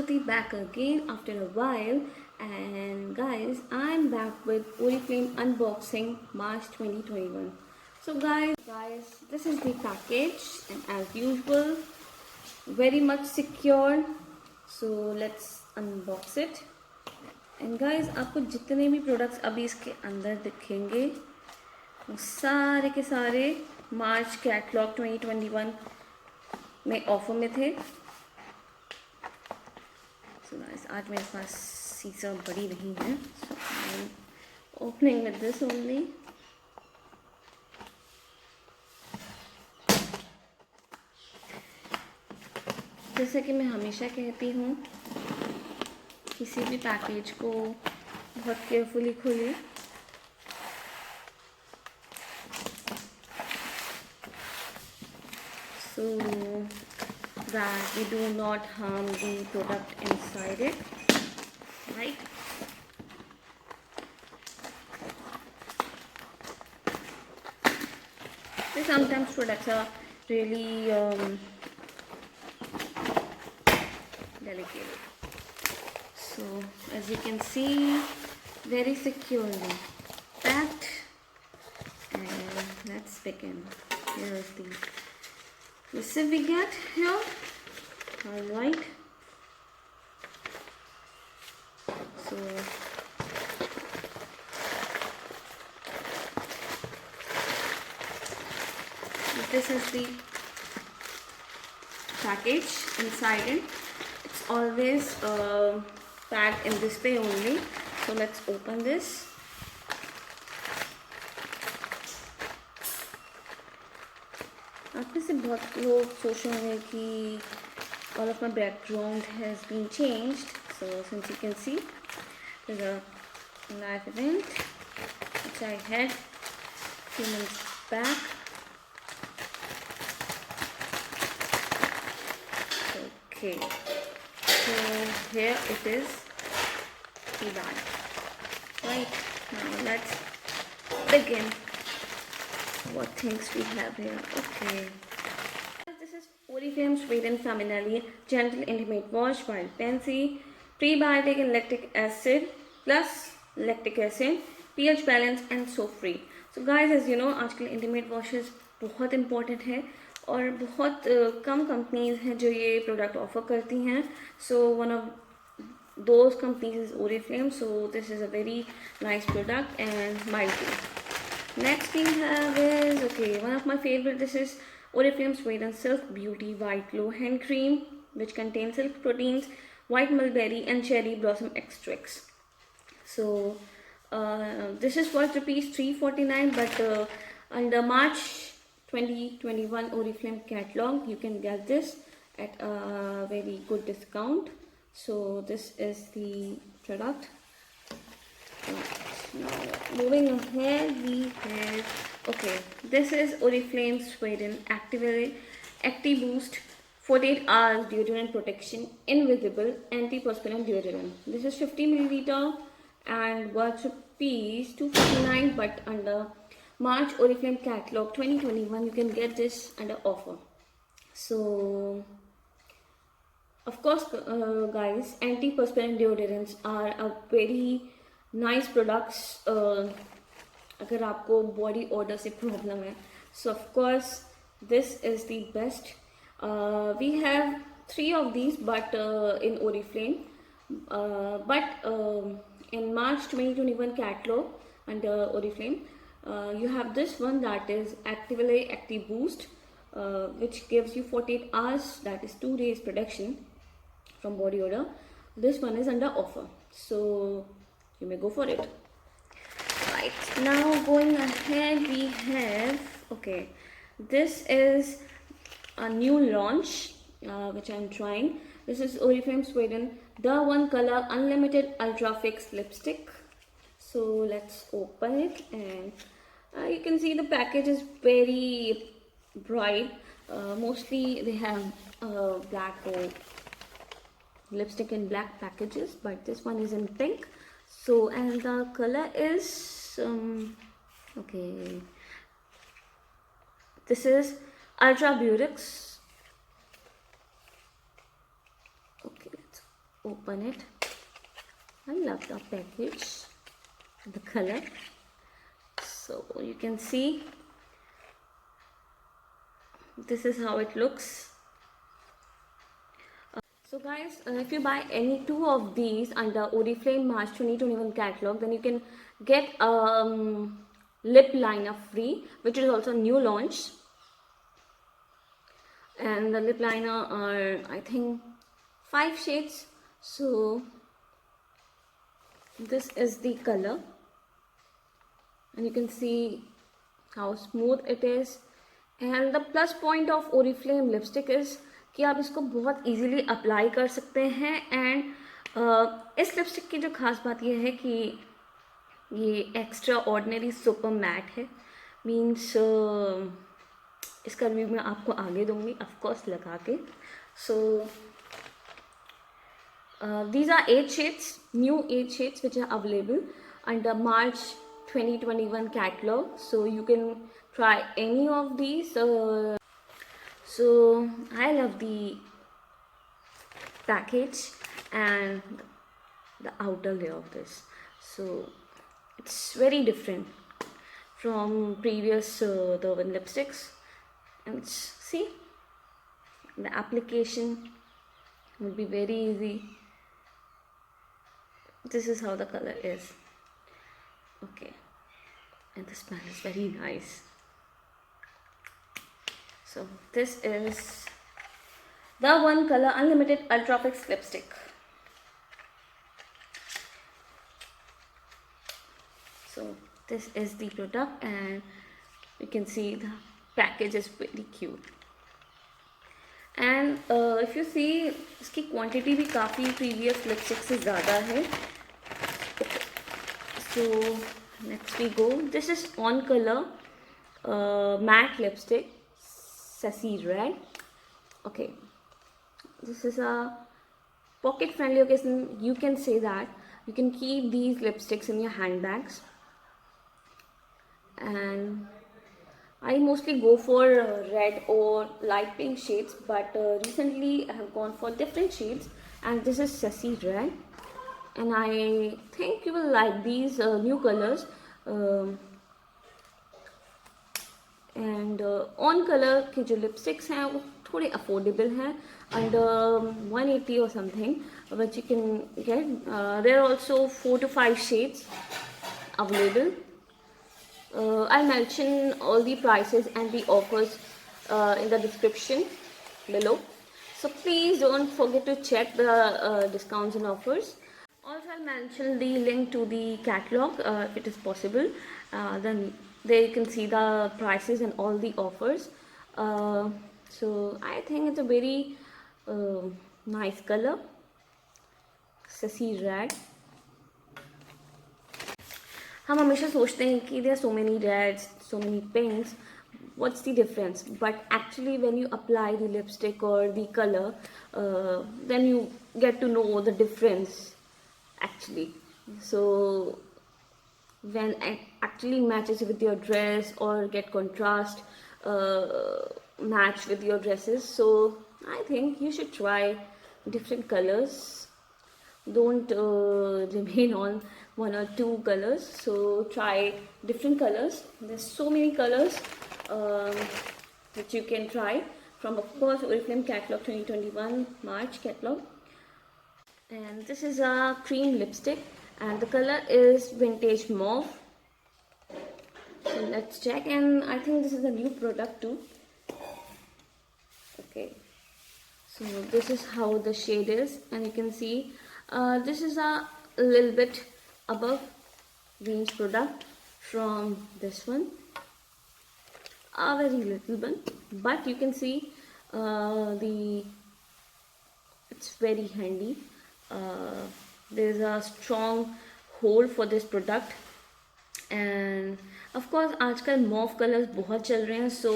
Shruti back again after a while, and guys, I'm back with Oriflame unboxing March 2021. So guys, this is the package, and as usual, very much secure. So let's unbox it. And guys, आपको जितने भी products अभी इसके अंदर दिखेंगे वो सारे के सारे मार्च कैटलॉग 2021 में ऑफर में थे. So guys, आज मेरे पास सीसा बड़ी नहीं है, so I'm opening with this only. जैसे कि मैं हमेशा कहती हूँ, किसी भी पैकेज को बहुत केयरफुली खोलें. So that we do not harm the product inside it, right? So sometimes products are really delicate. So as you can see, very securely packed. And let's begin. Here is the receipt we get here. Alright. So this is the package inside it. It's always packed in this way only. So let's open this. आप में से बहुत लोग सोच रहे होंगे कि all of my background has been changed. So since you can see, there's a live event which I had few months back. Okay, so here it is, the bag. Right, now let's begin. What things we have here? Okay. This is Oriflame Sweden Feminine Gentle Intimate Wash Wild Pansy Prebiotic and Lactic Acid plus Lactic Acid pH balance and soap free. So guys, as you know, आजकल intimate washes बहुत important है और बहुत कम companies हैं जो ये product offer करती हैं. So one of those companies is Oriflame. So this is a very nice product and mild too. Next we have is, okay, one of my favorite, this is Oriflame Sweden Silk Beauty White Glow Hand Cream, which contains silk proteins, white mulberry and cherry blossom extracts. So this is worth rupees 349, but under March 2021 Oriflame catalog you can get this at a very good discount. So this is the product. Now moving ahead, we have, okay, this is Oriflame Sweden Active Boost 48 hours deodorant protection invisible antiperspirant deodorant. This is 50 milliliter and worth rupees 249, but under March Oriflame catalog 2021 you can get this under offer. So of course guys, antiperspirant deodorants are a very nice products अगर आपको body odor से problem है. So of course this is the best. We have 3 of these, but in Oriflame, but in March 2021 catalog under Oriflame, you have this one, that is Active Boost, which gives you 48 hours, that is 2 days protection from body odor. This one is under offer, so you may go for it. Right, now going ahead, we have, okay, this is a new launch which I'm trying. This is Oriflame Sweden The One Color Unlimited Ultra Fix Lipstick. So let's open it, and you can see the package is very bright. Mostly they have black lipstick in black packages, but this one is in pink. So, and the color is okay, this is Ultra Burex. Okay, let's open it. I love the package, the color. So you can see this is how it looks. So guys, if you buy any two of these under Oriflame March 2021 catalog, then you can get lip liner free, which is also a new launch. And the lip liner are, I think, 5 shades. So this is the color, and you can see how smooth it is. And the plus point of Oriflame lipstick is कि आप इसको बहुत easily apply कर सकते हैं. And इस lipstick की जो खास बात ये है कि ये एक्स्ट्रा ऑर्डिनरी सुपर मैट है. मीन्स इसका रिव्यू मैं आपको आगे दूंगी ऑफकोर्स लगा के. सो these are 8 shades, new 8 shades which are available under March 2021 catalog. So you can try any of these. So I love the package and the outer layer of this. So it's very different from previous the one lipsticks. And see, the application will be very easy. This is how the color is. Okay, and the smell is very nice. So this is the One Color Unlimited Ultra Fix lipstick. So this is the product, and you can see the package is very cute. And if you see, इसकी quantity भी काफ़ी previous lipstick से ज़्यादा है. So next we go. This is On Color matte lipstick, Sassy Red. Okay, this is a pocket friendly occasion. You can say that you can keep these lipsticks in your handbags. And I mostly go for red or light pink shades, but recently I have gone for different shades, and this is Sassy Red. And I think you will like these new colors. And On Color के जो lipsticks हैं वो थोड़े affordable हैं, under 180 or something, which you can get. There are also 4 to 5 shades available. I'll mention all the prices and the offers in the description below. So please don't forget to check the discounts and offers. Also, I'll mention the link to the catalog if it is possible. Then there you can see the prices and all the offers. So I think it's a very nice color, Sassy Red. हम हमेशा सोचते हैं कि there are so many reds, so many pinks. What's the difference? But actually, when you apply the lipstick or the color, then you get to know the difference. Actually, so when it actually matches with your dress or get contrast match with your dresses, so I think you should try different colors. Don't remain on 1 or 2 colors. So try different colors. There's so many colors that you can try from, of course, Oriflame catalog 2021 March catalog. And this is a cream lipstick, and the color is vintage mauve. So let's check. And I think this is a new product too. Okay, so this is how the shade is, and you can see this is a little bit above range product from this one, a very little bit, but you can see it's very handy. There's a strong hold for this product. And of course आजकल mauve colours बहुत चल रहे हैं. सो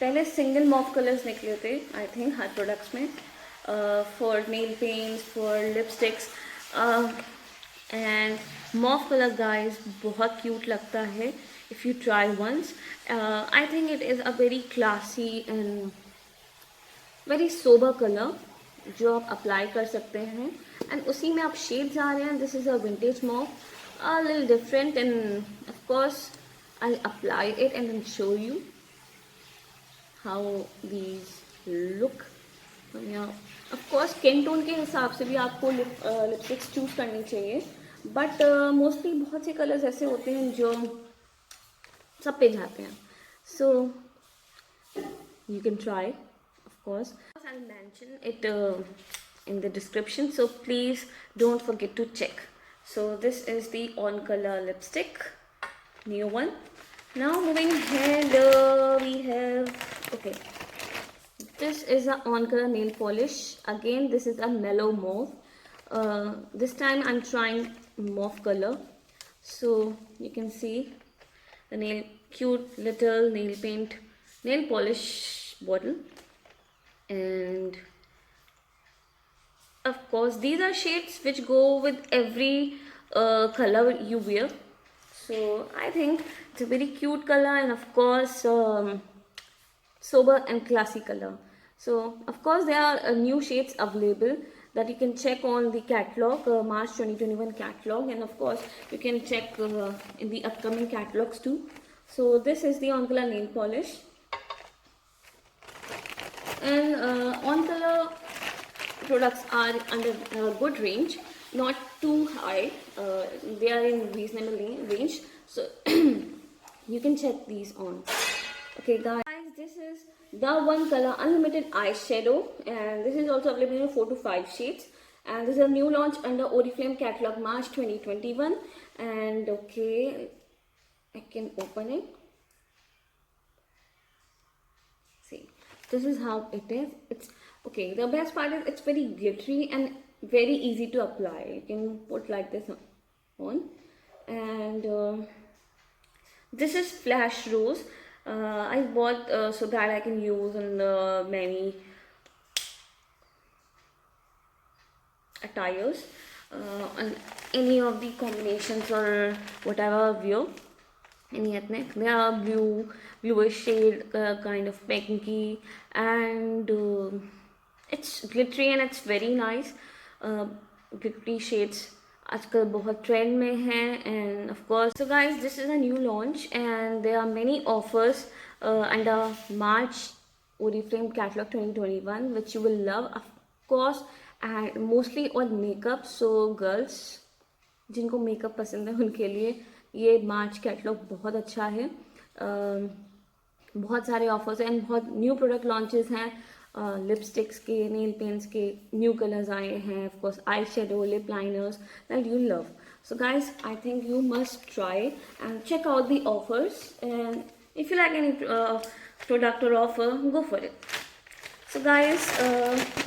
पहले single mauve colours निकले थे I think हर products में, for nail paints, for lipsticks. And mauve colour guys बहुत क्यूट लगता है if you try once. I think it is a very classy and very sober colour जो आप apply कर सकते हैं. एंड उसी में आप शेड्स आ रहे हैं. This is a vintage mop, a little different, and of course I'll apply it and then show you how these look. Yeah, of course skin tone के हिसाब से भी आपको लिपस्टिक्स चूज़ करनी चाहिए, बट मोस्टली बहुत से कलर्स ऐसे होते हैं जो सब पे जाते हैं. सो you can try, of course. I'll mention it in the description, so please don't forget to check. So this is the On Color lipstick, new one. Now moving ahead, we have, okay, this is a On Color nail polish. Again, this is a mellow mauve. This time I'm trying mauve color, so you can see the cute little nail polish bottle, and of course these are shades which go with every color you wear. So I think it's a very cute color, and of course sober and classy color. So of course there are new shades available that you can check on the catalog, March 2021 catalog, and of course you can check in the upcoming catalogs too. So this is the On Color nail polish, and On Color products are under good range, not too high. They are in reasonable range, so you can check these on. Okay guys, this is the One Color Unlimited eyeshadow, and this is also available in 4 to 5 shades, and this is a new launch under Oriflame catalog March 2021. And okay, I can open it. See, this is how it is. It's okay. The best part is it's very glittery and very easy to apply. You can put like this on, and this is Flash Rose. I bought so that I can use in many attires, on any of the combinations or whatever wear. Any ethnic, they are bluish shade, kind of pinky, and it's glittery and it's very nice. Glittery shades आजकल बहुत trend में हैं, and of course, so guys, this is a new launch and there are many offers under March Oriflame catalog 2021 which you will love, of course, and mostly on makeup. So girls जिनको makeup पसंद है उनके लिए ये मार्च catalogue बहुत अच्छा है. बहुत सारे ऑफर्स हैं एंड बहुत न्यू प्रोडक्ट लॉन्चेस हैं. लिपस्टिक्स के, नेल पेंट्स के न्यू कलर्स आए हैं, of course eye shadow, lip liners that you love. So guys, I think you must try and check out the offers, and if you like any product और offer, go for it. So guys,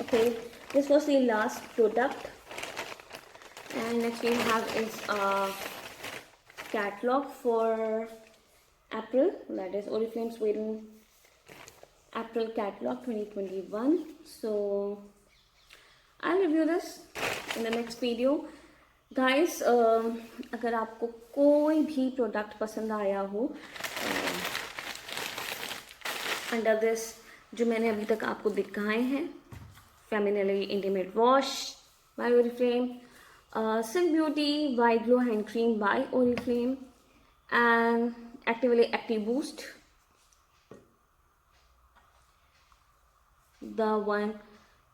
okay, this was the last product, and next we have is catalog for April, that is Oriflame Sweden April catalog 2021. So I'll review this in the next video. Guys, अगर आपको कोई भी product पसंद आया हो under this जो मैंने अभी तक आपको दिखाए हैं, Feminelle intimate wash by Oriflame, Silk Beauty White Glow Hand Cream by Oriflame, and Actively Active Boost, the One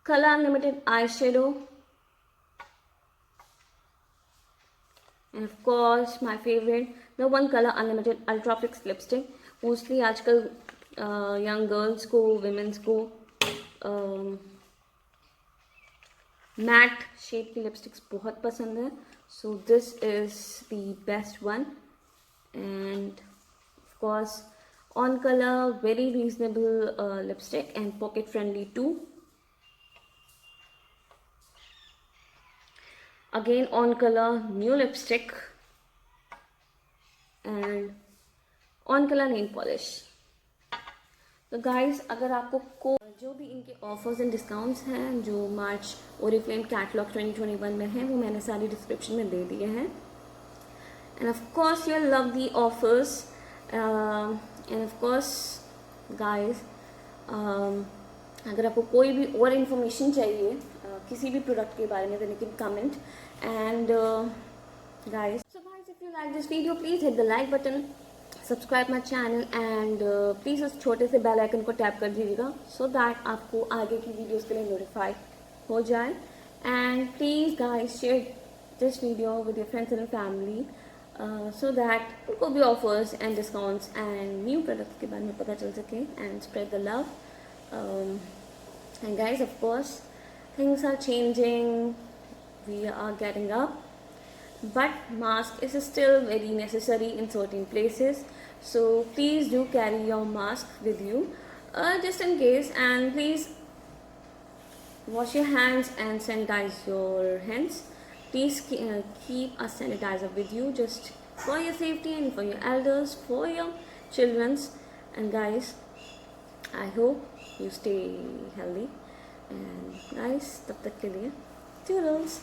Color Unlimited eyeshadow, and of course my favorite, the One Color Unlimited Ultra Fix lipstick. Mostly आजकल young girls को, women's को mat shade की lipsticks बहुत पसंद है. So this is the best one, and of course on colour very reasonable lipstick and pocket friendly too. Again on colour new lipstick and on colour nail polish. तो guys, अगर आपको जो भी इनके ऑफर्स एंड डिस्काउंट्स हैं जो मार्च Oriflame catalogue 2021 में हैं, वो मैंने सारी डिस्क्रिप्शन में दे दिए हैं. And of course you love the offers, and of course guys, अगर आपको कोई भी और इन्फॉर्मेशन चाहिए किसी भी प्रोडक्ट के बारे में, then you can comment. And guys, so guys, if you like this video, please hit the like button, subscribe my channel and please उस छोटे से बेल आइकन को टैप कर दीजिएगा सो दैट आपको आगे की वीडियोस के लिए नोटिफाई हो जाए. And please guys share this video with your friends and family so that उनको भी offers and discounts and new products के बारे में पता चल सके and spread the love. And guys, of course things are changing, we are getting up, but mask is still very necessary in certain places, so please do carry your mask with you just in case, and please wash your hands and sanitize your hands. Please keep a sanitizer with you just for your safety and for your elders, for your children's. And guys, I hope you stay healthy, and guys, tab tak ke liye toodles.